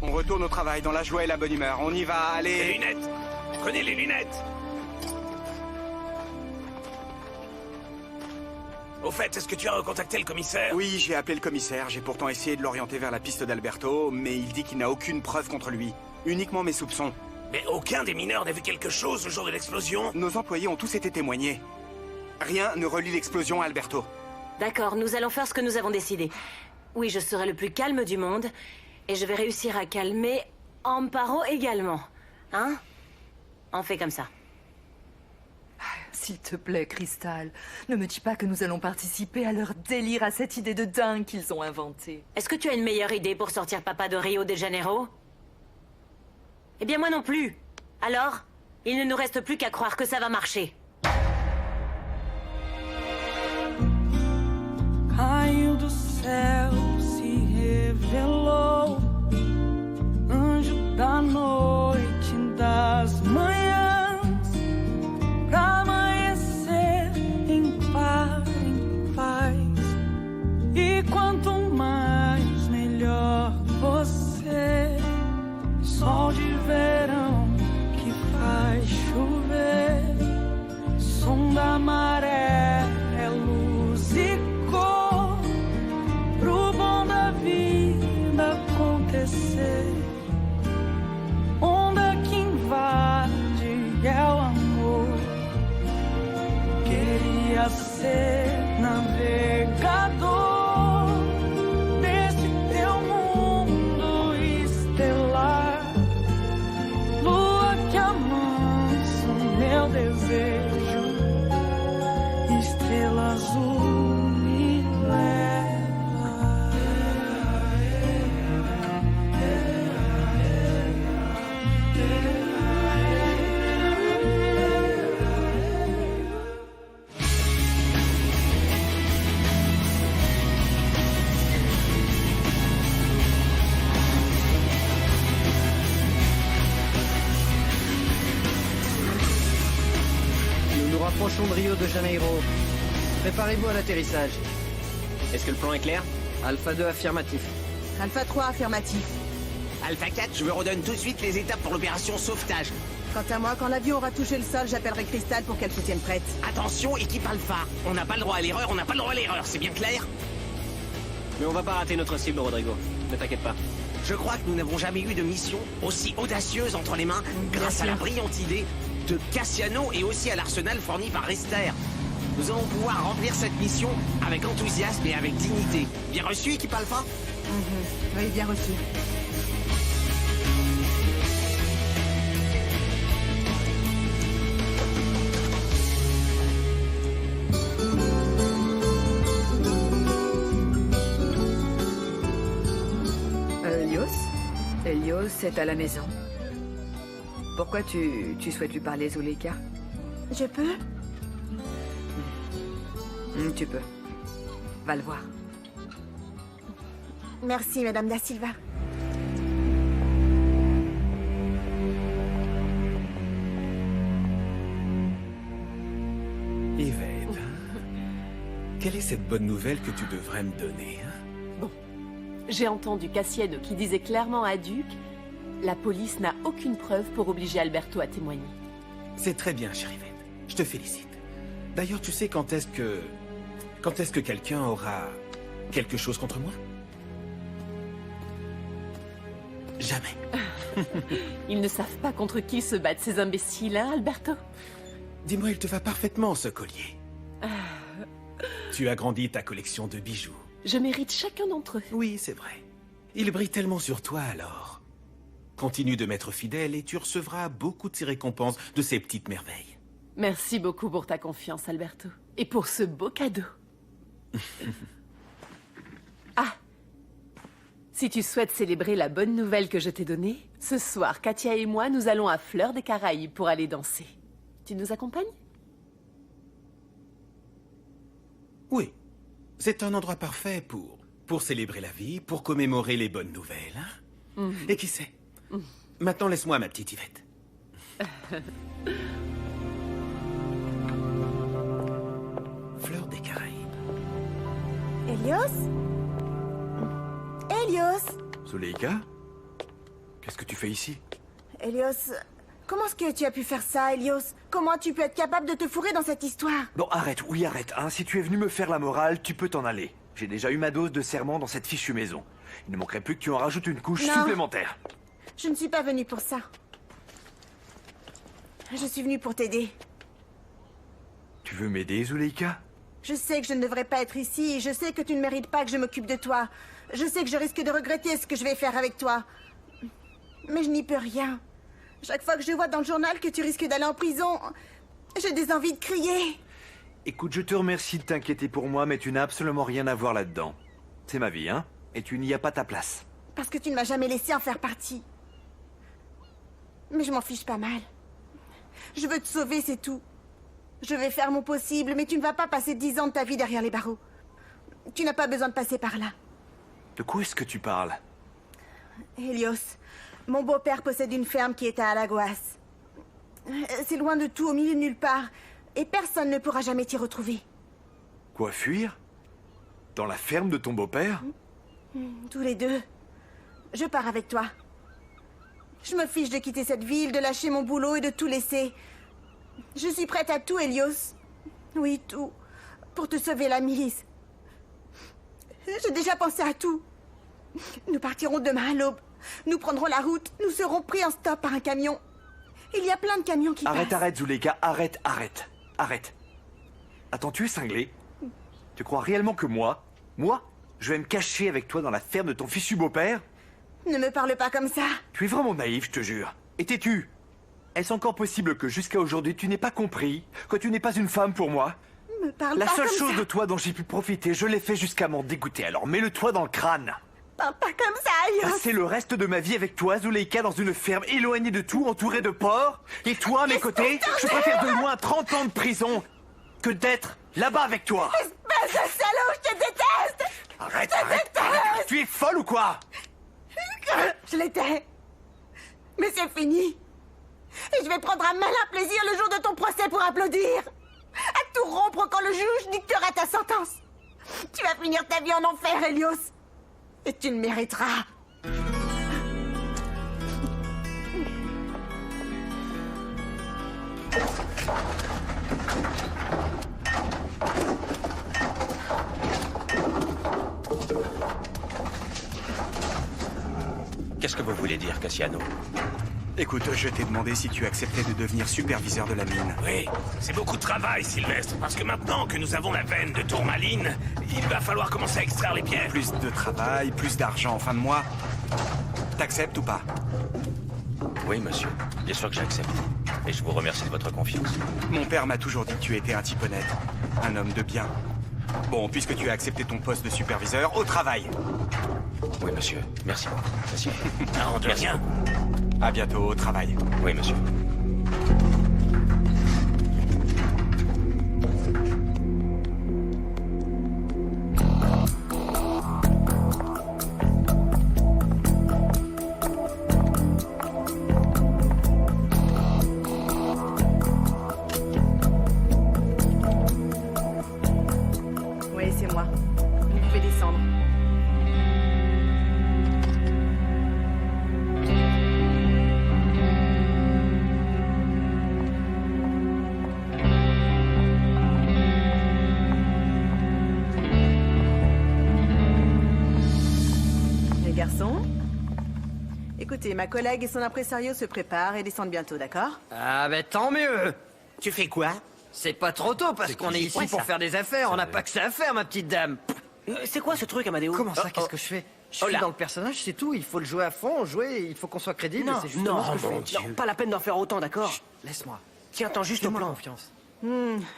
On retourne au travail dans la joie et la bonne humeur. On y va, Les allez. lunettes. Prenez les lunettes. Au fait, est-ce que tu as recontacté le commissaire? Oui, j'ai appelé le commissaire. J'ai pourtant essayé de l'orienter vers la piste d'Alberto, mais il dit qu'il n'a aucune preuve contre lui. Uniquement mes soupçons. Mais aucun des mineurs n'a vu quelque chose le jour de l'explosion? Nos employés ont tous été témoignés. Rien ne relie l'explosion à Alberto. D'accord, nous allons faire ce que nous avons décidé. Oui, je serai le plus calme du monde, et je vais réussir à calmer Amparo également. Hein? On fait comme ça. S'il te plaît, Crystal, ne me dis pas que nous allons participer à leur délire, à cette idée de dingue qu'ils ont inventée. Est-ce que tu as une meilleure idée pour sortir papa de Rio de Janeiro? Eh bien, moi non plus. Alors, il ne nous reste plus qu'à croire que ça va marcher. Caiu do céu, se revelou, anjo da noite, das manhãs, pra amanhecer em paz. E quanto mais, melhor você. Sol de verão que faz chover, som da maré é luz e cor pro bom da vida acontecer. Onda que invade é o amor. Queria ser navegador desse teu mundo estelar. Lua que amansa o meu desejo, estrela azul me leva. Nous nous rapprochons de Rio de Janeiro. Préparez-vous à l'atterrissage. Est-ce que le plan est clair? Alpha 2 affirmatif. Alpha 3 affirmatif. Alpha 4, je me redonne tout de suite les étapes pour l'opération sauvetage. Quant à moi, quand l'avion aura touché le sol, j'appellerai Crystal pour qu'elle se tienne prête. Attention, équipe Alpha. On n'a pas le droit à l'erreur, on n'a pas le droit à l'erreur, c'est bien clair? Mais on va pas rater notre cible, Rodrigo. Ne t'inquiète pas. Je crois que nous n'avons jamais eu de mission aussi audacieuse entre les mains grâce à la brillante idée de Cassiano et aussi à l'arsenal fourni par Rester. Nous allons pouvoir remplir cette mission avec enthousiasme et avec dignité. Bien reçu, équipe Alpha? Oui, bien reçu. Helios est à la maison. Pourquoi tu souhaites lui parler, Zuleika? Je peux? Tu peux. Va le voir. Merci, Madame Da Silva. Yvette, quelle est cette bonne nouvelle que tu devrais me donner, hein? J'ai entendu Cassiano qui disait clairement à Duke « La police n'a aucune preuve pour obliger Alberto à témoigner. » C'est très bien, chérie Yvette. Je te félicite. D'ailleurs, tu sais quand est-ce que quelqu'un aura quelque chose contre moi? Jamais. Ils ne savent pas contre qui se battent ces imbéciles, hein, Alberto? Dis-moi, il te va parfaitement, ce collier. Tu agrandis ta collection de bijoux. Je mérite chacun d'entre eux. Oui, c'est vrai. Il brille tellement sur toi, alors. Continue de m'être fidèle et tu recevras beaucoup de ces récompenses, de ces petites merveilles. Merci beaucoup pour ta confiance, Alberto. Et pour ce beau cadeau. Ah! Si tu souhaites célébrer la bonne nouvelle que je t'ai donnée, ce soir, Katia et moi, nous allons à Fleur des Caraïbes pour aller danser. Tu nous accompagnes? Oui. C'est un endroit parfait pour célébrer la vie, pour commémorer les bonnes nouvelles. Hein? Et qui sait? Maintenant, laisse-moi ma petite Yvette. Fleur des Caraïbes. Helios? Helios? Zuleika? Qu'est-ce que tu fais ici? Helios, comment est-ce que tu as pu faire ça, Helios? Comment tu peux être capable de te fourrer dans cette histoire? Bon, arrête, oui, arrête, hein. Si tu es venu me faire la morale, tu peux t'en aller. J'ai déjà eu ma dose de serment dans cette fichue maison. Il ne manquerait plus que tu en rajoutes une couche Non. supplémentaire. Je ne suis pas venue pour ça. Je suis venue pour t'aider. Tu veux m'aider, Zuleika? Je sais que je ne devrais pas être ici, et je sais que tu ne mérites pas que je m'occupe de toi. Je sais que je risque de regretter ce que je vais faire avec toi. Mais je n'y peux rien. Chaque fois que je vois dans le journal que tu risques d'aller en prison, j'ai des envies de crier. Écoute, je te remercie de t'inquiéter pour moi, mais tu n'as absolument rien à voir là-dedans. C'est ma vie, hein? Et tu n'y as pas ta place. Parce que tu ne m'as jamais laissé en faire partie. Mais je m'en fiche pas mal. Je veux te sauver, c'est tout. Je vais faire mon possible, mais tu ne vas pas passer 10 ans de ta vie derrière les barreaux. Tu n'as pas besoin de passer par là. De quoi est-ce que tu parles? Helios, mon beau-père possède une ferme qui est à Alagoas. C'est loin de tout, au milieu de nulle part. Et personne ne pourra jamais t'y retrouver. Quoi, fuir? Dans la ferme de ton beau-père? Tous les deux. Je pars avec toi. Je me fiche de quitter cette ville, de lâcher mon boulot et de tout laisser. Je suis prête à tout, Helios. Oui, tout. Pour te sauver la mise. J'ai déjà pensé à tout. Nous partirons demain à l'aube. Nous prendrons la route. Nous serons pris en stop par un camion. Il y a plein de camions qui Arrête, passent. arrête, Zuleika, arrête. Attends, tu es cinglé? Tu crois réellement que moi, je vais me cacher avec toi dans la ferme de ton fichu beau-père? Ne me parle pas comme ça. Tu es vraiment naïf, je te jure. Et t'es-tu? Est-ce encore possible que jusqu'à aujourd'hui tu n'aies pas compris que tu n'es pas une femme pour moi? Me parle La pas seule comme chose ça. de toi dont j'ai pu profiter, je l'ai fait jusqu'à m'en dégoûter, alors mets-le toi dans le crâne. Parle pas comme ça, Helios. Passer le reste de ma vie avec toi, Zuleika, dans une ferme éloignée de tout, entourée de porcs. Et toi, à mes côtés, je préfère de loin 30 ans de prison que d'être là-bas avec toi. Espèce de salaud, je te déteste. Arrête. déteste. Tu es folle ou quoi? Je l'étais. Mais c'est fini. Et je vais prendre un malin plaisir le jour de ton procès pour applaudir. À tout rompre quand le juge dictera ta sentence. Tu vas finir ta vie en enfer, Helios. Et tu le mériteras. Qu'est-ce que vous voulez dire, Cassiano? Écoute, je t'ai demandé si tu acceptais de devenir superviseur de la mine. Oui, c'est beaucoup de travail, Sylvestre, parce que maintenant que nous avons la veine de tourmaline, il va falloir commencer à extraire les pierres. Plus de travail, plus d'argent en fin de mois. T'acceptes ou pas? Oui, monsieur. Bien sûr que j'accepte. Et je vous remercie de votre confiance. Mon père m'a toujours dit que tu étais un type honnête. Un homme de bien. Bon, puisque tu as accepté ton poste de superviseur, au travail. Oui, monsieur. Merci beaucoup. Merci. Non, de rien. À bientôt, au travail. Oui, monsieur. Oui, c'est moi. Vous pouvez descendre. Les garçons, écoutez, ma collègue et son impresario se préparent et descendent bientôt, d'accord? Ah ben tant mieux. Tu fais quoi? C'est pas trop tôt parce qu'on est ici pour faire des affaires. On n'a pas que ça à faire, ma petite dame. C'est quoi ce truc, Amadeo? Comment ça? Qu'est-ce que je fais? Je suis là. dans le personnage, c'est tout. Il faut le jouer à fond, jouer. Il faut qu'on soit crédible. C'est justement ce que je fais. Non, pas la peine d'en faire autant, d'accord? Laisse-moi. Tiens-t'en juste au Fais-moi plan. confiance.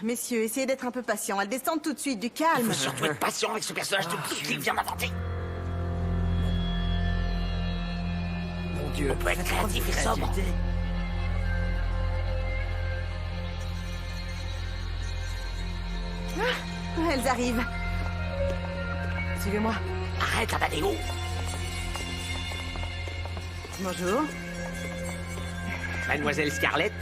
Messieurs, essayez d'être un peu patients. Elles descendent tout de suite, du calme. Faut surtout être patient avec ce personnage de plus qu'il vient d'inventer. Mon Dieu. On peut être créatif et sobre. Elles arrivent. Suivez-moi. Arrête, Amadeo. Bonjour. Mademoiselle Scarlett?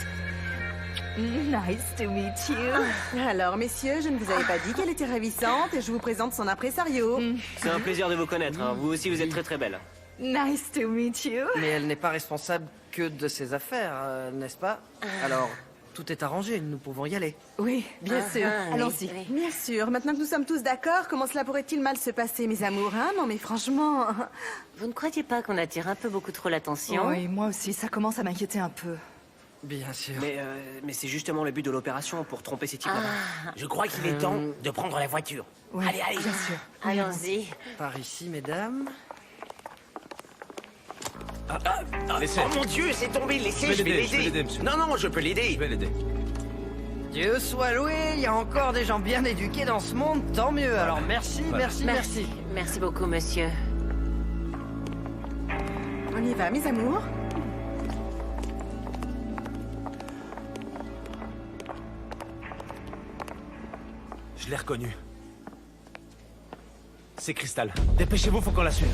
Nice to meet you. Alors, messieurs, je ne vous avais pas dit qu'elle était ravissante et je vous présente son impresario. C'est un plaisir de vous connaître. Hein. Vous aussi, vous êtes très très belle. Nice to meet you. Mais elle n'est pas responsable que de ses affaires, n'est-ce pas? Alors, tout est arrangé, nous pouvons y aller. Oui, bien sûr. Allons-y. Bien sûr. Maintenant que nous sommes tous d'accord, comment cela pourrait-il mal se passer, mes amours, hein? Non, mais franchement... Vous ne croyez pas qu'on attire un peu beaucoup trop l'attention? Oui, moi aussi, ça commence à m'inquiéter un peu. Bien sûr. Mais c'est justement le but de l'opération, pour tromper ces types. Je crois qu'il est temps de prendre la voiture. Oui, allez, allez. bien sûr. Allons-y. Par ici, mesdames. Oh mon Dieu, c'est tombé, laissez, je vais l'aider. Non, non, je peux l'aider. Je vais l'aider. Dieu soit loué, il y a encore des gens bien éduqués dans ce monde, tant mieux. Alors merci, merci, merci. Merci beaucoup, monsieur. On y va, mes amours. Je l'ai reconnu. C'est Crystal. Dépêchez-vous, faut qu'on la suive.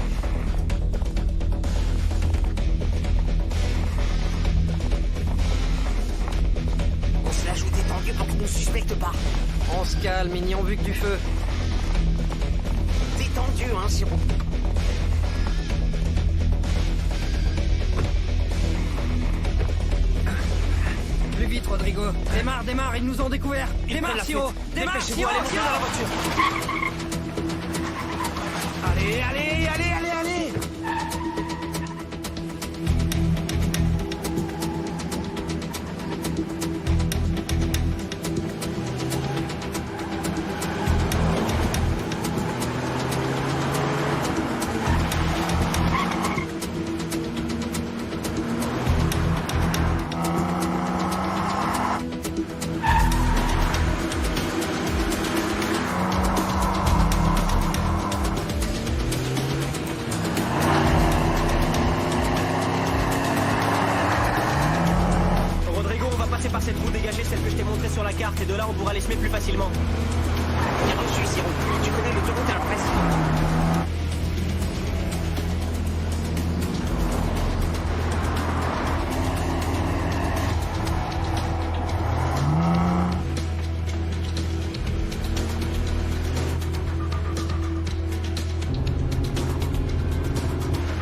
On se la joue détendue pour qu'ils ne nous suspectent pas. On se calme, ils n'y ont vu que du feu. Détendu, hein, Siro. Plus vite, Rodrigo. Démarre, ils nous ont découvert. Démarre, Siro. Démarre, Siro. Allez, viens dans la voiture. Allez, allez, allez, allez, allez. Par cette roue dégagée, celle que je t'ai montrée sur la carte, et de là on pourra les semer plus facilement. Bien reçu, Siro. Tu connais l'autoroute à la presque.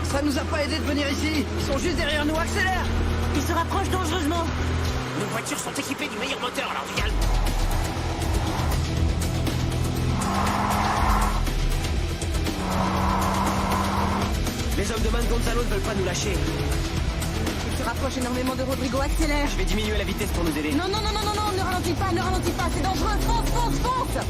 Ça nous a pas aidé de venir ici. Ils sont juste derrière nous, accélère. Ils se rapprochent dangereusement. Nos voitures sont équipées du meilleur moteur, alors calme. Les hommes de Man Gonzalo ne veulent pas nous lâcher. Il se rapproche énormément de Rodrigo, accélère. Je vais diminuer la vitesse pour nous aider. Non, non, non, non, non, non, ne ralentis pas, c'est dangereux. Fonce, fonce, fonce.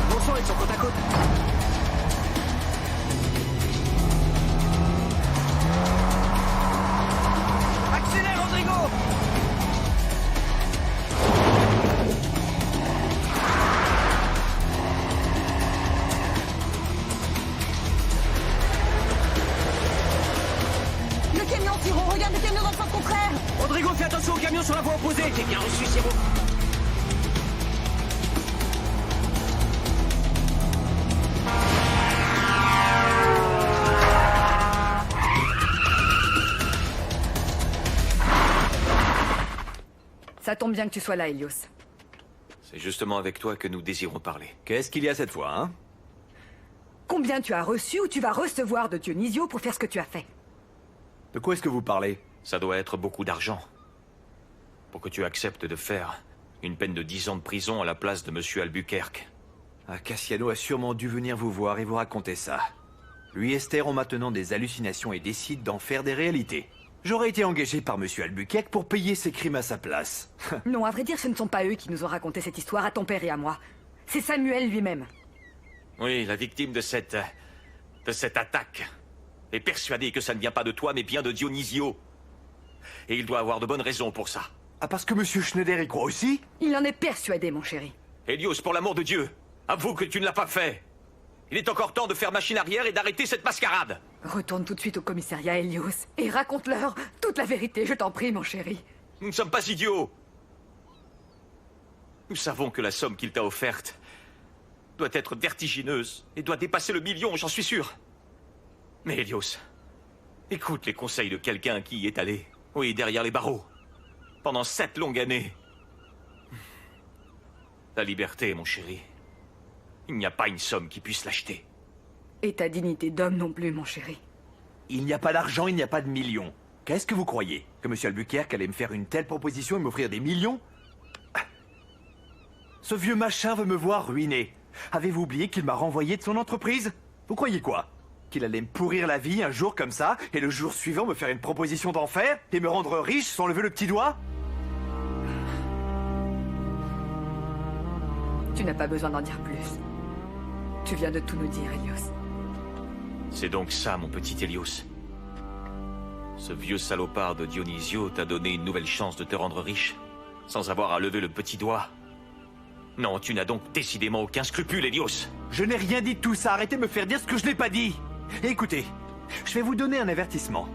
Bon sang, ils sont côte à côte. Accélère, Rodrigo. Le camion, Siro, regarde le camion dans le sens contraire. Rodrigo, fais attention au camion sur la voie opposée. T'es bien reçu, Siro. Ça tombe bien que tu sois là, Helios. C'est justement avec toi que nous désirons parler. Qu'est-ce qu'il y a cette fois, hein? Combien tu as reçu ou tu vas recevoir de Dionisio pour faire ce que tu as fait? De quoi est-ce que vous parlez? Ça doit être beaucoup d'argent. Pour que tu acceptes de faire une peine de 10 ans de prison à la place de Monsieur Albuquerque. Ah, Cassiano a sûrement dû venir vous voir et vous raconter ça. Lui et Esther ont maintenant des hallucinations et décident d'en faire des réalités. J'aurais été engagé par Monsieur Albuquerque pour payer ses crimes à sa place. Non, à vrai dire, ce ne sont pas eux qui nous ont raconté cette histoire à ton père et à moi. C'est Samuel lui-même. Oui, la victime de cette attaque est persuadée que ça ne vient pas de toi, mais bien de Dionisio. Et il doit avoir de bonnes raisons pour ça. Ah, parce que Monsieur Schneider y croit aussi? Il en est persuadé, mon chéri. Helios, pour l'amour de Dieu, avoue que tu ne l'as pas fait. Il est encore temps de faire machine arrière et d'arrêter cette mascarade. Retourne tout de suite au commissariat, Helios, et raconte-leur toute la vérité, je t'en prie, mon chéri. Nous ne sommes pas idiots. Nous savons que la somme qu'il t'a offerte doit être vertigineuse et doit dépasser le million, j'en suis sûr. Mais Helios, Écoute les conseils de quelqu'un qui y est allé. Oui, derrière les barreaux. Pendant 7 longues années. La liberté, mon chéri. Il n'y a pas une somme qui puisse l'acheter. Et ta dignité d'homme non plus, mon chéri. Il n'y a pas d'argent, il n'y a pas de millions. Qu'est-ce que vous croyez? Que M. Albuquerque allait me faire une telle proposition et m'offrir des millions? Ce vieux machin veut me voir ruiné. Avez-vous oublié qu'il m'a renvoyé de son entreprise? Vous croyez quoi? Qu'il allait me pourrir la vie un jour comme ça, et le jour suivant me faire une proposition d'enfer, et me rendre riche sans lever le petit doigt? Tu n'as pas besoin d'en dire plus. Tu viens de tout nous dire, Hélios. C'est donc ça, mon petit Hélios. Ce vieux salopard de Dionisio t'a donné une nouvelle chance de te rendre riche, sans avoir à lever le petit doigt. Non, tu n'as donc décidément aucun scrupule, Hélios. Je n'ai rien dit de tout ça, arrêtez de me faire dire ce que je n'ai pas dit. Et écoutez, je vais vous donner un avertissement.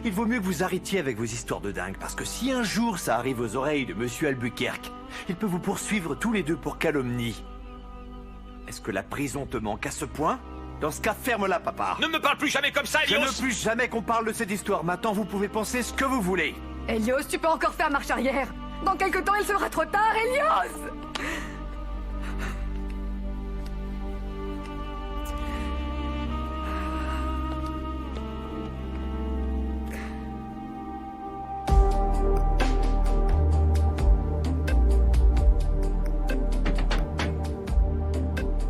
Il vaut mieux que vous arrêtiez avec vos histoires de dingue, parce que si un jour ça arrive aux oreilles de Monsieur Albuquerque, il peut vous poursuivre tous les deux pour calomnie. Est-ce que la prison te manque à ce point? Dans ce cas, ferme-la, papa. Ne me parle plus jamais comme ça, Hélios. Je ne veux plus jamais qu'on parle de cette histoire. Maintenant, vous pouvez penser ce que vous voulez. Hélios, tu peux encore faire marche arrière. Dans quelque temps, il sera trop tard, Hélios!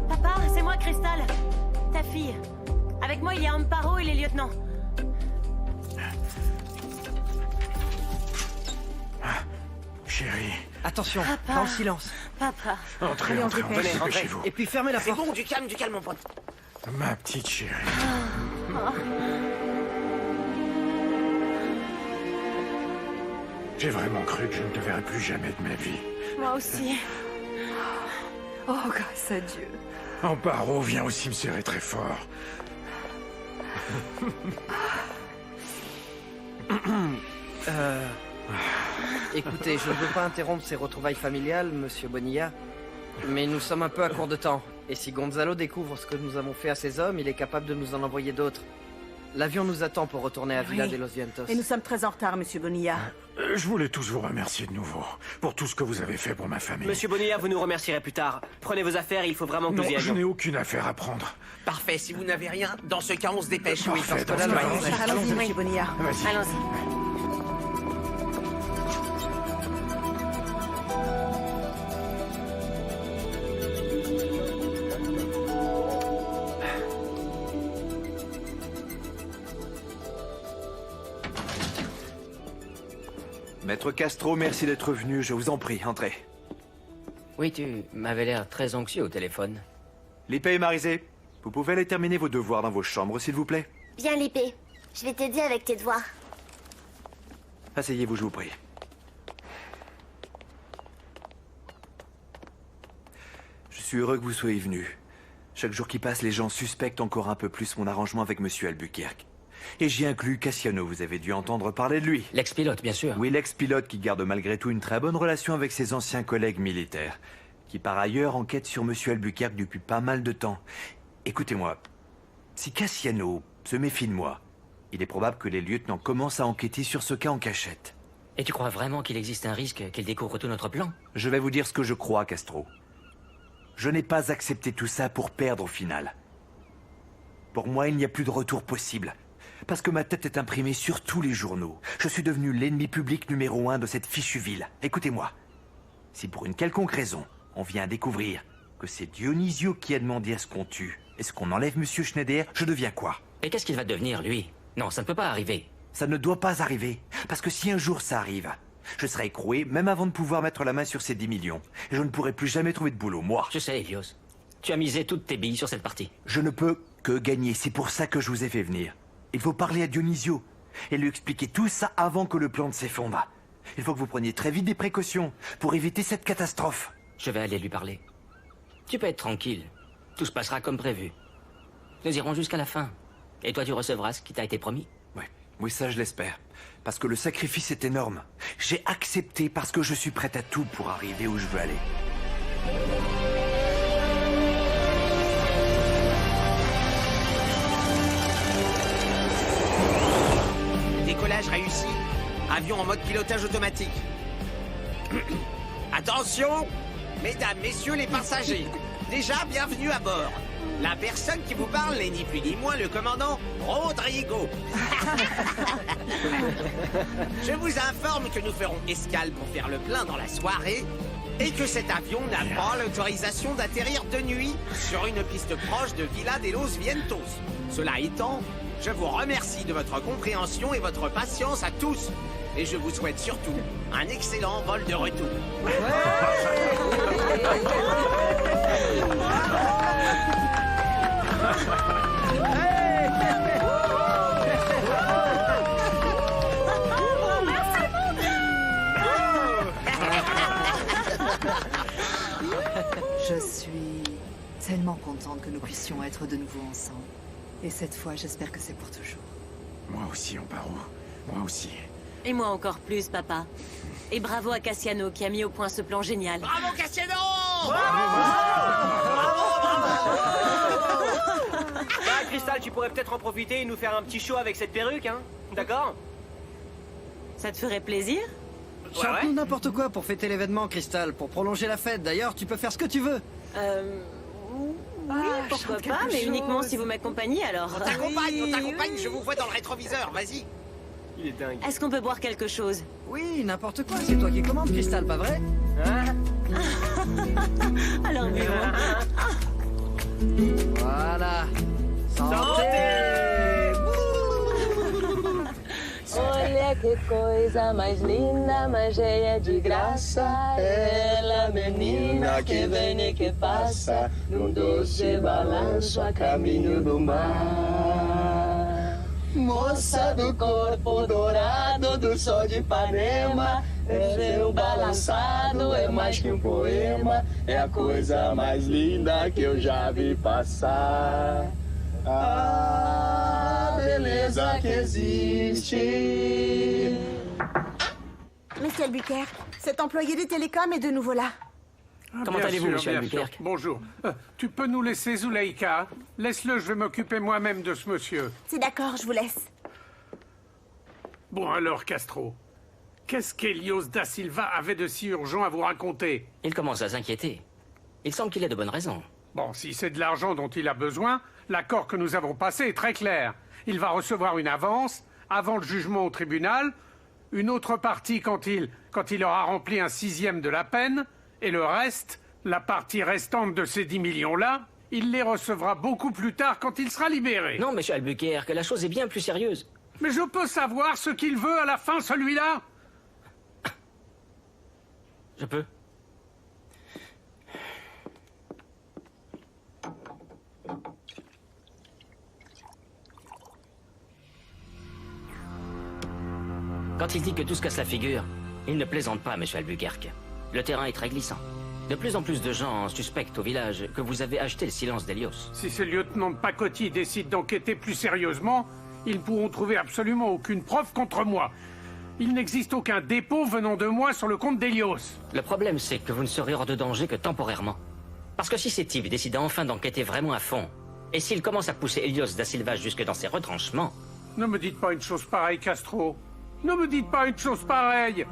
Papa, c'est moi, Crystal. Ta fille. Avec moi, il y a Amparo et les lieutenants. Chérie. Attention, Papa. dans le silence. Papa. Entrez, Allez, entrez, entrez. entrez chez vous. Et puis fermez la C'est porte. bon, du calme, mon pote. Ma petite chérie. J'ai vraiment cru que je ne te verrais plus jamais de ma vie. Moi aussi. Oh, grâce à Dieu. Amparo vient aussi me serrer très fort. Écoutez, je ne veux pas interrompre ces retrouvailles familiales, monsieur Bonilla, mais nous sommes un peu à court de temps. Et si Gonzalo découvre ce que nous avons fait à ces hommes, il est capable de nous en envoyer d'autres. L'avion nous attend pour retourner à Villa Oui. de los Vientos. Et nous sommes très en retard, Monsieur Bonilla. Je voulais tous vous remercier de nouveau pour tout ce que vous avez fait pour ma famille. Monsieur Bonilla, vous nous remercierez plus tard. Prenez vos affaires, il faut vraiment que Non, nous y je allions. n'ai aucune affaire à prendre. Parfait, si vous n'avez rien, dans ce cas, on se dépêche. Parfait, dans ce là, cas, allons-y. allons-y. Allons-y, Monsieur Bonilla. Vas-y. Allons-y. Maître Castro, merci d'être venu, je vous en prie, entrez. Oui, tu m'avais l'air très anxieux au téléphone. Lippe et Marisé, vous pouvez aller terminer vos devoirs dans vos chambres, s'il vous plaît? Bien, Lippé. Je vais t'aider avec tes devoirs. Asseyez-vous, je vous prie. Je suis heureux que vous soyez venu. Chaque jour qui passe, les gens suspectent encore un peu plus mon arrangement avec Monsieur Albuquerque. Et j'y inclus Cassiano, vous avez dû entendre parler de lui. L'ex-pilote, bien sûr. Oui, l'ex-pilote qui garde malgré tout une très bonne relation avec ses anciens collègues militaires, qui par ailleurs enquête sur Monsieur Albuquerque depuis pas mal de temps. Écoutez-moi, si Cassiano se méfie de moi, il est probable que les lieutenants commencent à enquêter sur ce cas en cachette. Et tu crois vraiment qu'il existe un risque qu'il découvre tout notre plan? Je vais vous dire ce que je crois, Castro. Je n'ai pas accepté tout ça pour perdre au final. Pour moi, il n'y a plus de retour possible. Parce que ma tête est imprimée sur tous les journaux. Je suis devenu l'ennemi public numéro 1 de cette fichue ville. Écoutez-moi. Si pour une quelconque raison, on vient découvrir que c'est Dionisio qui a demandé à ce qu'on tue, et ce qu'on enlève Monsieur Schneider, je deviens quoi? Et qu'est-ce qu'il va devenir, lui? Non, ça ne peut pas arriver. Ça ne doit pas arriver. Parce que si un jour ça arrive, je serai écroué même avant de pouvoir mettre la main sur ces 10 millions. Et je ne pourrai plus jamais trouver de boulot, moi. Je sais, Hélios. Tu as misé toutes tes billes sur cette partie. Je ne peux que gagner. C'est pour ça que je vous ai fait venir. Il faut parler à Dionisio et lui expliquer tout ça avant que le plan ne s'effondre. Il faut que vous preniez très vite des précautions pour éviter cette catastrophe. Je vais aller lui parler. Tu peux être tranquille. Tout se passera comme prévu. Nous irons jusqu'à la fin. Et toi, tu recevras ce qui t'a été promis. Oui, ça je l'espère. Parce que le sacrifice est énorme. J'ai accepté parce que je suis prêt à tout pour arriver où je veux aller. décollage réussi. Avion en mode pilotage automatique. Attention, mesdames, messieurs les passagers. Déjà, bienvenue à bord. La personne qui vous parle n'est ni plus ni moins le commandant Rodrigo. Je vous informe que nous ferons escale pour faire le plein dans la soirée et que cet avion n'a pas l'autorisation d'atterrir de nuit sur une piste proche de Villa de los Vientos. Cela étant, je vous remercie de votre compréhension et votre patience à tous. Et je vous souhaite surtout un excellent vol de retour. Je suis tellement contente que nous puissions être de nouveau ensemble. Et cette fois, j'espère que c'est pour toujours. Moi aussi, Amparo. Moi aussi. Et moi encore plus, papa. Et bravo à Cassiano qui a mis au point ce plan génial. Bravo, Cassiano! Ah, Crystal, tu pourrais peut-être en profiter et nous faire un petit show avec cette perruque, hein? D'accord? Ça te ferait plaisir? Chante-nous n'importe quoi pour fêter l'événement, Crystal, pour prolonger la fête. D'ailleurs, tu peux faire ce que tu veux. Oui, pourquoi pas, mais uniquement si vous m'accompagnez alors. On t'accompagne, je vous vois dans le rétroviseur, vas-y. Il est dingue. Est-ce qu'on peut boire quelque chose? Oui, n'importe quoi, c'est toi qui commandes, Crystal, pas vrai? Hein? Alors buvons. Voilà. Santé! Olha que coisa mais linda, mais cheia de graça. Ela, menina que vem e que passa, num doce balanço a caminho do mar. Moça do corpo dourado do sol de Ipanema, seu balançado é mais que um poema, é a coisa mais linda que eu já vi passar. A beleza que existe. Monsieur Albuquerque, cet employé des télécoms est de nouveau là. Comment allez-vous, monsieur Albuquerque? Bonjour. Tu peux nous laisser Zuleika? Laisse-le, je vais m'occuper moi-même de ce monsieur. C'est d'accord, je vous laisse. Bon alors, Castro. Qu'est-ce qu'Hélios da Silva avait de si urgent à vous raconter? Il commence à s'inquiéter. Il semble qu'il ait de bonnes raisons. Bon, si c'est de l'argent dont il a besoin, l'accord que nous avons passé est très clair. Il va recevoir une avance avant le jugement au tribunal, une autre partie quand il aura rempli un 6e de la peine, et le reste, la partie restante de ces 10 millions-là, il les recevra beaucoup plus tard quand il sera libéré. Non, monsieur Albuquerque, la chose est bien plus sérieuse. Mais je peux savoir ce qu'il veut à la fin, celui-là? Je peux. Quand il dit que tout se casse la figure, il ne plaisante pas, monsieur Albuquerque. Le terrain est très glissant. De plus en plus de gens suspectent au village que vous avez acheté le silence d'Hélios. Si ces lieutenants de pacotille décident d'enquêter plus sérieusement, ils ne pourront trouver absolument aucune preuve contre moi. Il n'existe aucun dépôt venant de moi sur le compte d'Hélios. Le problème, c'est que vous ne serez hors de danger que temporairement. Parce que si ces types décident enfin d'enquêter vraiment à fond, et s'ils commencent à pousser Hélios da Silva jusque dans ses retranchements... Ne me dites pas une chose pareille, Castro. Ne me dites pas une chose pareille.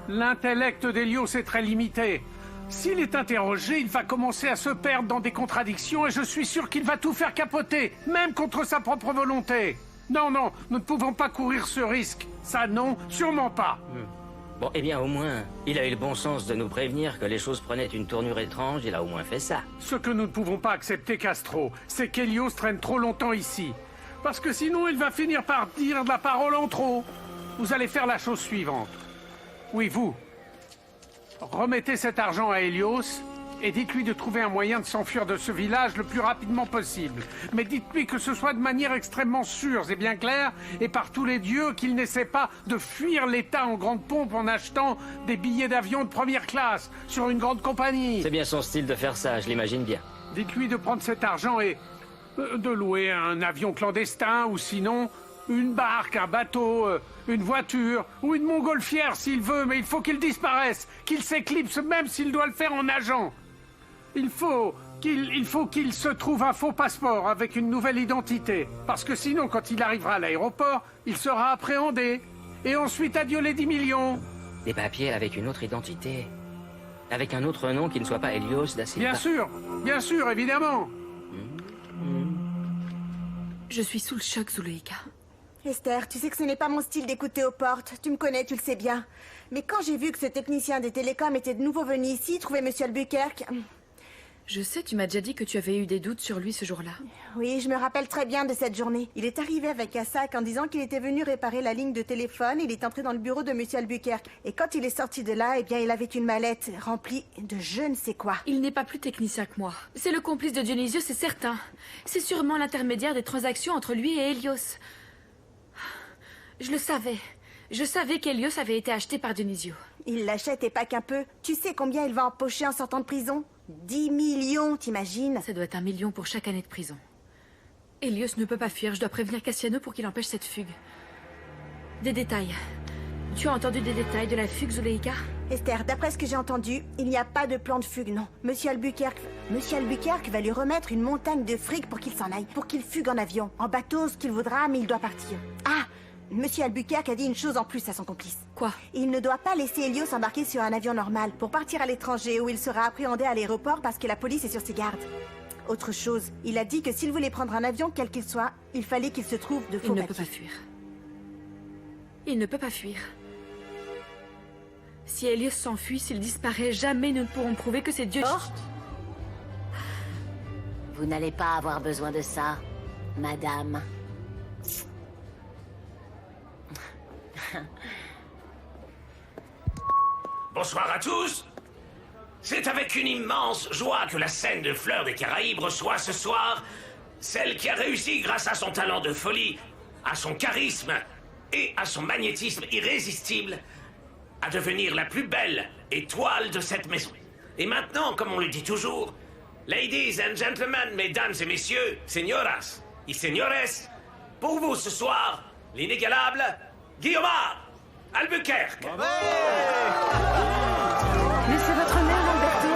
L'intellect d'Hélios est très limité. S'il est interrogé, il va commencer à se perdre dans des contradictions et je suis sûr qu'il va tout faire capoter, même contre sa propre volonté. Non, non, nous ne pouvons pas courir ce risque. Ça, non, sûrement pas. Bon, eh bien, au moins, il a eu le bon sens de nous prévenir que les choses prenaient une tournure étrange. Il a au moins fait ça. Ce que nous ne pouvons pas accepter, Castro, c'est qu'Hélios traîne trop longtemps ici. Parce que sinon, il va finir par dire de la parole en trop. Vous allez faire la chose suivante. Oui, vous. Remettez cet argent à Hélios et dites-lui de trouver un moyen de s'enfuir de ce village le plus rapidement possible. Mais dites-lui que ce soit de manière extrêmement sûre, c'est bien clair, et par tous les dieux qu'il n'essaie pas de fuir l'État en grande pompe en achetant des billets d'avion de première classe sur une grande compagnie. C'est bien son style de faire ça, je l'imagine bien. Dites-lui de prendre cet argent et de louer un avion clandestin ou sinon une barque, un bateau, une voiture ou une montgolfière s'il veut, mais il faut qu'il disparaisse, qu'il s'éclipse même s'il doit le faire en nageant. Il faut qu'il se trouve un faux passeport avec une nouvelle identité, parce que sinon quand il arrivera à l'aéroport, il sera appréhendé Et ensuite, adieu les 10 millions. Des papiers avec une autre identité. Avec un autre nom qui ne soit pas Helios da Silva. Bien sûr, évidemment. Je suis sous le choc, Zuleika. Esther, tu sais que ce n'est pas mon style d'écouter aux portes. Tu me connais, tu le sais bien. Mais quand j'ai vu que ce technicien des télécoms était de nouveau venu ici, trouver Monsieur Albuquerque... Je sais, tu m'as déjà dit que tu avais eu des doutes sur lui ce jour-là. Oui, je me rappelle très bien de cette journée. Il est arrivé avec un sac en disant qu'il était venu réparer la ligne de téléphone. Il est entré dans le bureau de Monsieur Albuquerque. Et quand il est sorti de là, eh bien, il avait une mallette remplie de je ne sais quoi. Il n'est pas plus technicien que moi. C'est le complice de Dionysios, c'est certain. C'est sûrement l'intermédiaire des transactions entre lui et Hélios. Je le savais. Je savais qu'Hélios avait été acheté par Dionysio. Il l'achète et pas qu'un peu. Tu sais combien il va empocher en sortant de prison? 10 millions, t'imagines? Ça doit être 1 million pour chaque année de prison. Hélios ne peut pas fuir. Je dois prévenir Cassiano pour qu'il empêche cette fugue. Des détails. Tu as entendu des détails de la fugue, Zuleika? Esther, d'après ce que j'ai entendu, il n'y a pas de plan de fugue, non. Monsieur Albuquerque va lui remettre une montagne de fric pour qu'il s'en aille, pour qu'il fugue en avion, en bateau, ce qu'il voudra, mais il doit partir. Ah! Monsieur Albuquerque a dit une chose en plus à son complice. Quoi? Il ne doit pas laisser Hélios embarquer sur un avion normal pour partir à l'étranger où il sera appréhendé à l'aéroport parce que la police est sur ses gardes. Autre chose, il a dit que s'il voulait prendre un avion quel qu'il soit, il fallait qu'il se trouve de faux Il ne papiers. peut pas fuir. Il ne peut pas fuir. Si Hélios s'enfuit, s'il disparaît, jamais nous ne pourrons prouver que c'est Dieu... Vous n'allez pas avoir besoin de ça, madame. Bonsoir à tous. C'est avec une immense joie que la scène de Fleurs des Caraïbes reçoit ce soir celle qui a réussi grâce à son talent de folie, à son charisme et à son magnétisme irrésistible à devenir la plus belle étoile de cette maison. Et maintenant, comme on le dit toujours, ladies and gentlemen, mesdames et messieurs, señoras y señores, pour vous ce soir, l'inégalable Guiomard Albuquerque. Mais c'est votre mère, Alberto.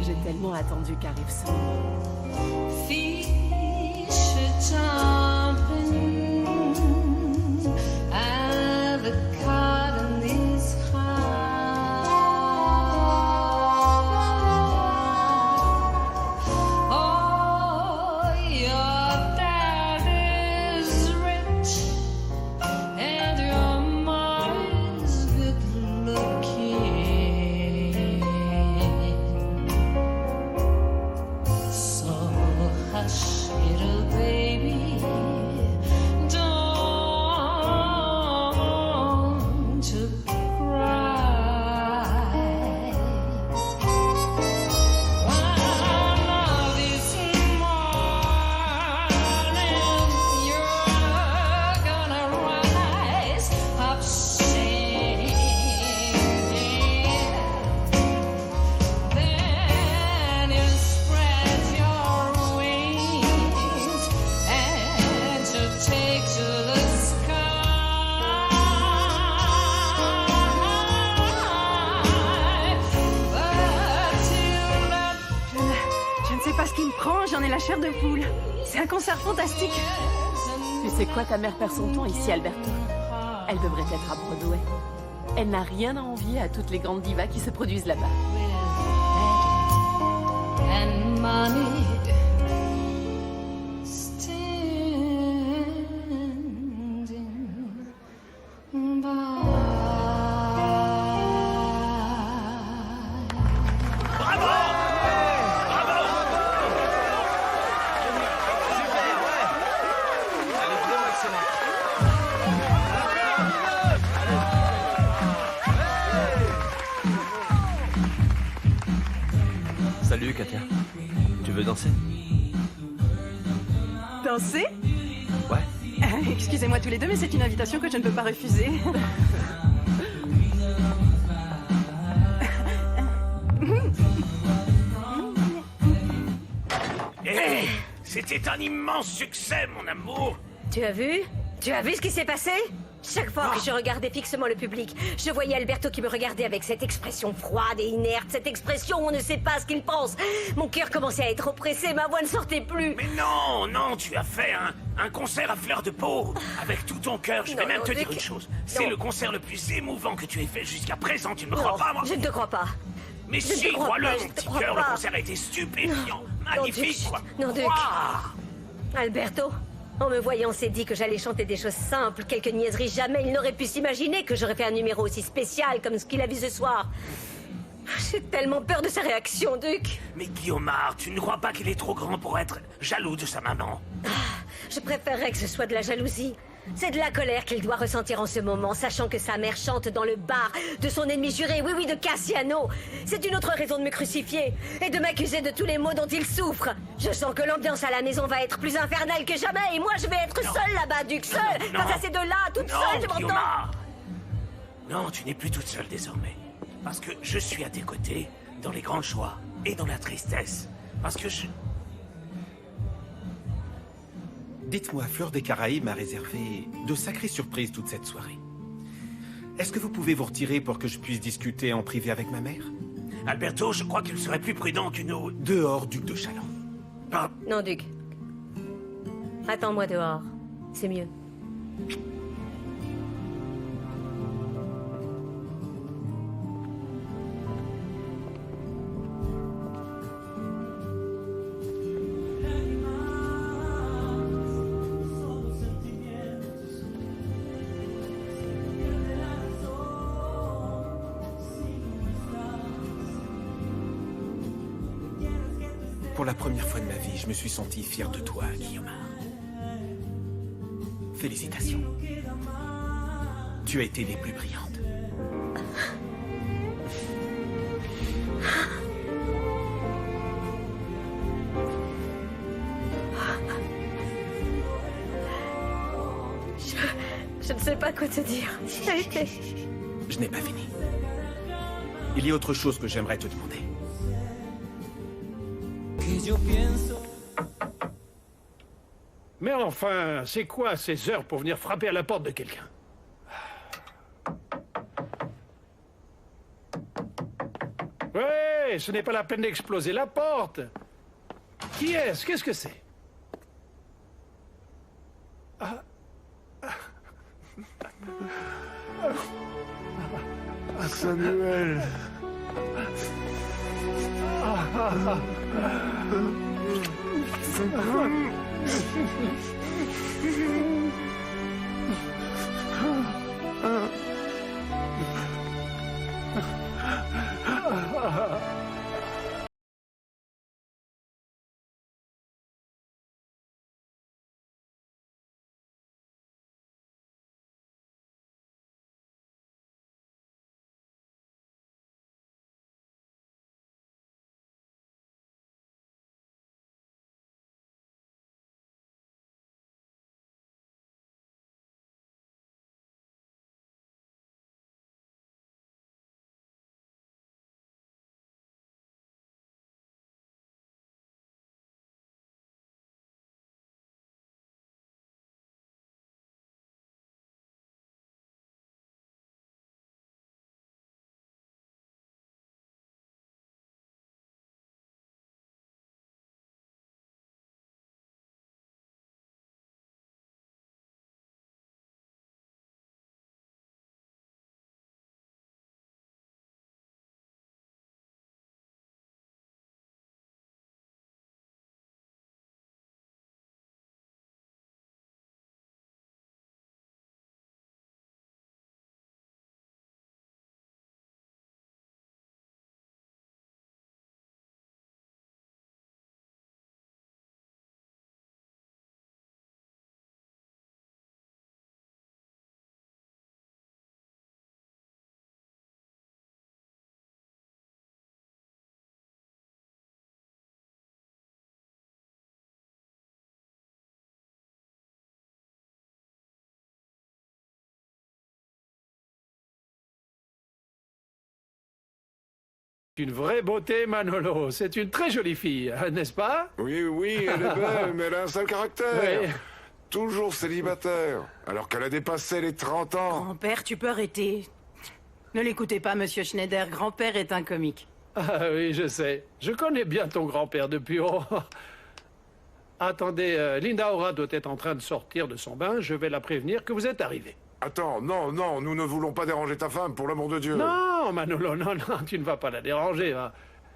J'ai tellement attendu qu'arrive ce moment. J'en ai la chair de poule. C'est un concert fantastique. Tu sais quoi, ta mère perd son temps ici, Alberto. Elle devrait être à Broadway. Elle n'a rien à envier à toutes les grandes divas qui se produisent là-bas. Salut, Katia. Tu veux danser? Danser? Ouais. Excusez-moi tous les deux, mais c'est une invitation que je ne peux pas refuser. C'était un immense succès, mon amour. Tu as vu? Tu as vu ce qui s'est passé? Chaque fois que je regardais fixement le public, je voyais Alberto qui me regardait avec cette expression froide et inerte, cette expression où on ne sait pas ce qu'il pense. Mon cœur commençait à être oppressé, ma voix ne sortait plus. Mais non, non, tu as fait un concert à fleur de peau, avec tout ton cœur. Je vais même te dire une chose. C'est le concert le plus émouvant que tu aies fait jusqu'à présent, tu ne me crois pas, moi? Je ne te crois pas. Mais si, crois-le, mon petit cœur, le concert a été stupéfiant, magnifique, quoi. Non, Duc. Alberto, en me voyant, s'est dit que j'allais chanter des choses simples, quelques niaiseries. Jamais il n'aurait pu s'imaginer que j'aurais fait un numéro aussi spécial comme ce qu'il a vu ce soir. J'ai tellement peur de sa réaction, Duc. Mais Guillaumard, tu ne crois pas qu'il est trop grand pour être jaloux de sa maman? Je préférerais que ce soit de la jalousie. C'est de la colère qu'il doit ressentir en ce moment, sachant que sa mère chante dans le bar de son ennemi juré, oui, de Cassiano. C'est une autre raison de me crucifier et de m'accuser de tous les maux dont il souffre. Je sens que l'ambiance à la maison va être plus infernale que jamais et moi je vais être seule là-bas, Duc, seule, face à ces deux-là, toute seule, tu m'entends? Guillaumard. Non, tu n'es plus toute seule désormais. Parce que je suis à tes côtés, dans les grandes joies et dans la tristesse. Parce que je... Dites-moi, Fleur des Caraïbes m'a réservé de sacrées surprises toute cette soirée. Est-ce que vous pouvez vous retirer pour que je puisse discuter en privé avec ma mère? Alberto, je crois qu'il serait plus prudent qu'une autre... Dehors, Duc de Chalon. Non, Duc. Attends-moi dehors. C'est mieux. Pour la première fois de ma vie, je me suis senti fier de toi, Guillaumard. Félicitations. Tu as été des plus brillantes. Je ne sais pas quoi te dire. Je n'ai pas fini. Il y a autre chose que j'aimerais te demander. Mais enfin, c'est quoi ces heures pour venir frapper à la porte de quelqu'un? Ouais, ce n'est pas la peine d'exploser la porte. Qui est-ce? Qu'est-ce que c'est? Samuel. Une vraie beauté, Manolo. C'est une très jolie fille, n'est-ce pas? Oui, oui, elle est belle, mais elle a un sale caractère. Oui. Toujours célibataire, alors qu'elle a dépassé les 30 ans. Grand-père, tu peux arrêter. Ne l'écoutez pas, monsieur Schneider. Grand-père est un comique. Ah oui, je sais. Je connais bien ton grand-père depuis... Oh. Attendez, Linda Ora doit être en train de sortir de son bain. Je vais la prévenir que vous êtes arrivé. Attends, non, non, nous ne voulons pas déranger ta femme, pour l'amour de Dieu. Non, Manolo, non, tu ne vas pas la déranger. Hein.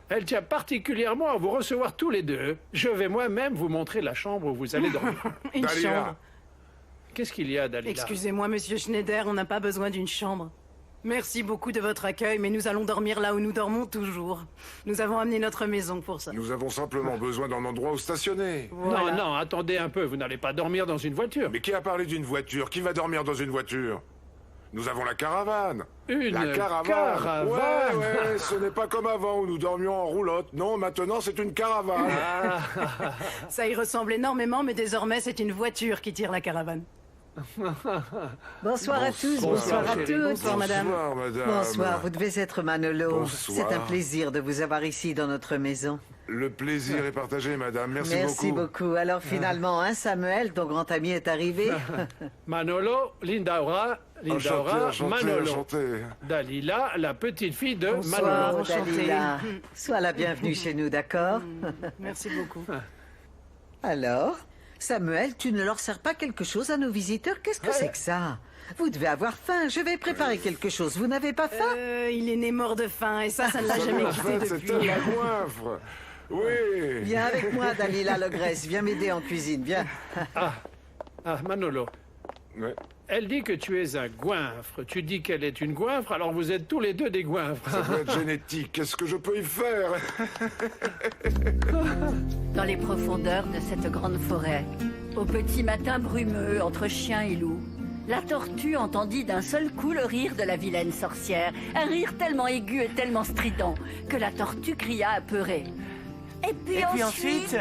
Elle tient particulièrement à vous recevoir tous les deux. Je vais moi-même vous montrer la chambre où vous allez dormir. Une chambre. Qu'est-ce qu'il y a, Dalila? Excusez-moi, monsieur Schneider, on n'a pas besoin d'une chambre. Merci beaucoup de votre accueil, mais nous allons dormir là où nous dormons toujours. Nous avons amené notre maison pour ça. Nous avons simplement besoin d'un endroit où stationner. Voilà. Non, attendez un peu, vous n'allez pas dormir dans une voiture. Mais qui a parlé d'une voiture? Qui va dormir dans une voiture? Nous avons la caravane. La caravane. Ouais, ce n'est pas comme avant où nous dormions en roulotte. Non, maintenant c'est une caravane. Ça y ressemble énormément, mais désormais c'est une voiture qui tire la caravane. Bonsoir à tous, bonsoir à toutes. Bonsoir, madame. Bonsoir, madame. Bonsoir, vous devez être Manolo. Bonsoir. C'est un plaisir de vous avoir ici dans notre maison. Le plaisir est partagé, madame. Merci beaucoup. Merci beaucoup. Alors finalement, hein, Samuel, ton grand ami est arrivé. Manolo, Linda Ora, Enchanté, Manolo. enchanté. Dalila, la petite fille de Bonsoir, Manolo. Dalila. Sois la bienvenue chez nous, d'accord? Merci beaucoup. Alors, Samuel, tu ne leur sers pas quelque chose à nos visiteurs? Qu'est-ce que c'est que ça? Vous devez avoir faim. Je vais préparer quelque chose. Vous n'avez pas faim? Il est né mort de faim et ça ne l'a jamais quitté depuis. C'était la goinfre. Oui. Viens avec moi, Dalila Logresse. Viens m'aider en cuisine, viens. Manolo. Ouais. Elle dit que tu es un goinfre. Tu dis qu'elle est une goinfre, alors vous êtes tous les deux des goinfres. Ça doit être génétique. Qu'est-ce que je peux y faire? Dans les profondeurs de cette grande forêt, au petit matin brumeux entre chiens et loups, la tortue entendit d'un seul coup le rire de la vilaine sorcière. Un rire tellement aigu et tellement strident que la tortue cria apeurée. Et puis ensuite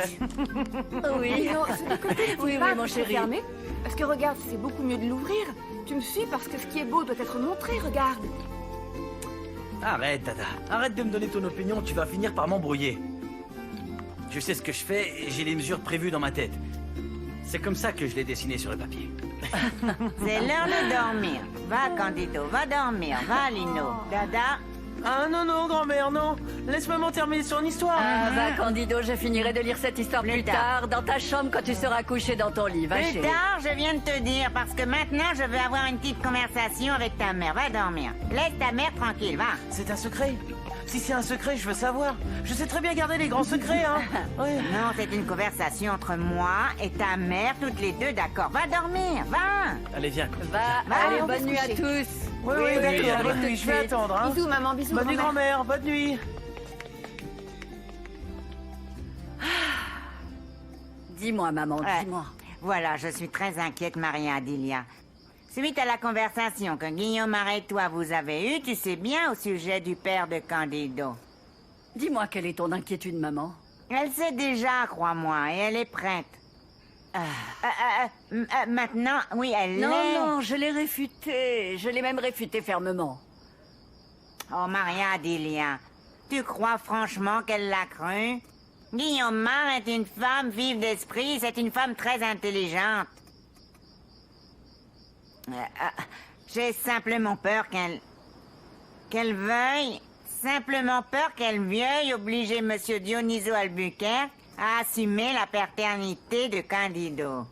Oui. Non, c'est du côté du Oui, parc mon que c'est chéri. fermé. Parce que regarde, c'est beaucoup mieux de l'ouvrir. Tu me suis parce que ce qui est beau doit être montré, regarde. Arrête, Dada. Arrête de me donner ton opinion, tu vas finir par m'embrouiller. Je sais ce que je fais et j'ai les mesures prévues dans ma tête. C'est comme ça que je l'ai dessiné sur le papier. C'est l'heure de dormir. Va, Candido, va dormir. Va, Lino. Dada. Ah non, grand-mère, non. Laisse-moi m'en terminer son histoire. Va, Candido, je finirai de lire cette histoire plus tard, dans ta chambre quand tu seras couché dans ton lit. Va, Plus chérie. tard, je viens de te dire, parce que maintenant, je veux avoir une petite conversation avec ta mère. Va dormir. Laisse ta mère tranquille, va. C'est un secret. Si c'est un secret, je veux savoir. Je sais très bien garder les grands secrets, hein. Ouais. Non, c'est une conversation entre moi et ta mère, toutes les deux, d'accord. Va dormir, va. Allez, viens. Va, allez, bonne nuit à tous. Oui, d'accord, bonne nuit, je vais attendre, hein. Bisous, maman, bisous, Bonne nuit, grand-mère. grand-mère, bonne nuit. Dis-moi, maman, dis-moi. Voilà, je suis très inquiète, Maria Adilia. Suite à la conversation que Guillaume et toi vous avez eue, tu sais bien au sujet du père de Candido. Dis-moi, quelle est ton inquiétude, maman? Elle sait déjà, crois-moi, et elle est prête. Maintenant, oui, elle l'est. Non, je l'ai réfuté. Je l'ai même réfuté fermement. Oh, Maria Adilia, tu crois franchement qu'elle l'a cru? Guillaume Mar est une femme vive d'esprit, c'est une femme très intelligente. J'ai simplement peur qu'elle veuille, simplement peur qu'elle veuille obliger Monsieur Dionyso Albuquerque à assumer la paternité de Candido.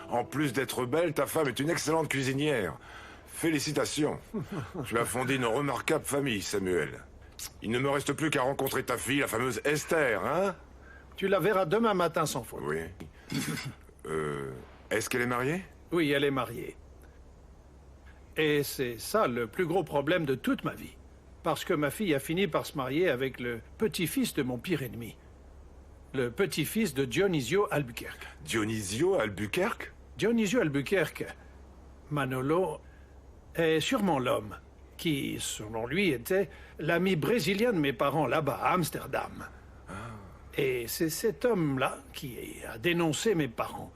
En plus d'être belle, ta femme est une excellente cuisinière. Félicitations. Tu as fondé une remarquable famille, Samuel. Il ne me reste plus qu'à rencontrer ta fille, la fameuse Esther, hein? Tu la verras demain matin sans faute. Oui. Est-ce qu'elle est mariée? Oui, elle est mariée. Et c'est ça le plus gros problème de toute ma vie. Parce que ma fille a fini par se marier avec le petit-fils de mon pire ennemi. Le petit-fils de Dionisio Albuquerque. Dionisio Albuquerque? Dionisio Albuquerque, Manolo, est sûrement l'homme qui, selon lui, était l'ami brésilien de mes parents là-bas, à Amsterdam. Et c'est cet homme-là qui a dénoncé mes parents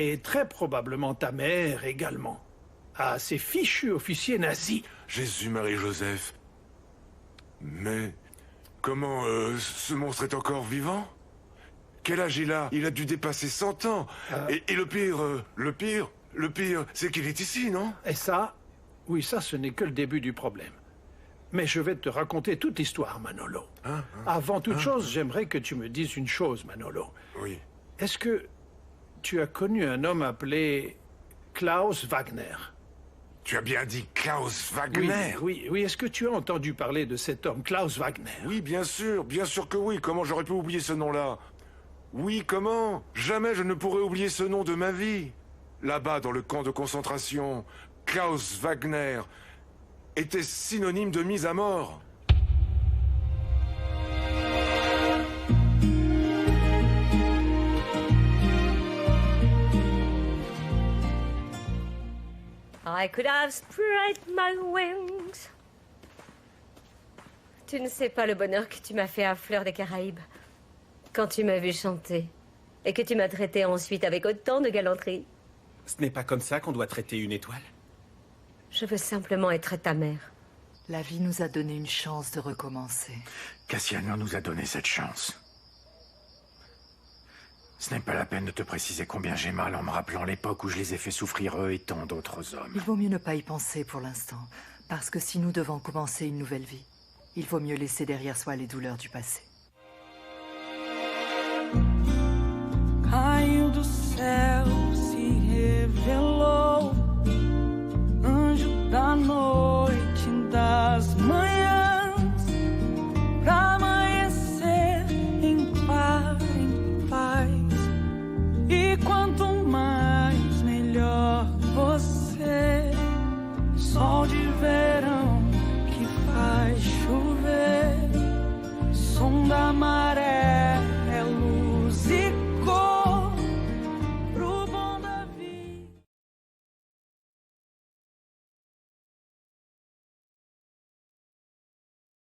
Et très probablement ta mère également. À ces fichus officiers nazis. Jésus-Marie-Joseph. Mais comment ce monstre est encore vivant? Quel âge il a? Il a dû dépasser 100 ans. Et le pire, c'est qu'il est ici, non? Et ça, oui, ça, ce n'est que le début du problème. Mais je vais te raconter toute l'histoire, Manolo. Avant toute chose, j'aimerais que tu me dises une chose, Manolo. Oui. Est-ce que tu as connu un homme appelé Klaus Wagner? Tu as bien dit Klaus Wagner? Oui. Est-ce que tu as entendu parler de cet homme, Klaus Wagner? Oui, bien sûr que oui. Comment j'aurais pu oublier ce nom-là? Oui, comment? Jamais je ne pourrais oublier ce nom de ma vie. Là-bas, dans le camp de concentration, Klaus Wagner était synonyme de mise à mort. I could have spread my wings. Tu ne sais pas le bonheur que tu m'as fait à Fleur des Caraïbes. Quand tu m'as vu chanter. Et que tu m'as traité ensuite avec autant de galanterie. Ce n'est pas comme ça qu'on doit traiter une étoile. Je veux simplement être ta mère. La vie nous a donné une chance de recommencer. Cassiano nous a donné cette chance. Ce n'est pas la peine de te préciser combien j'ai mal en me rappelant l'époque où je les ai fait souffrir eux et tant d'autres hommes. Il vaut mieux ne pas y penser pour l'instant, parce que si nous devons commencer une nouvelle vie, il vaut mieux laisser derrière soi les douleurs du passé. Caiu do céu, se revelou.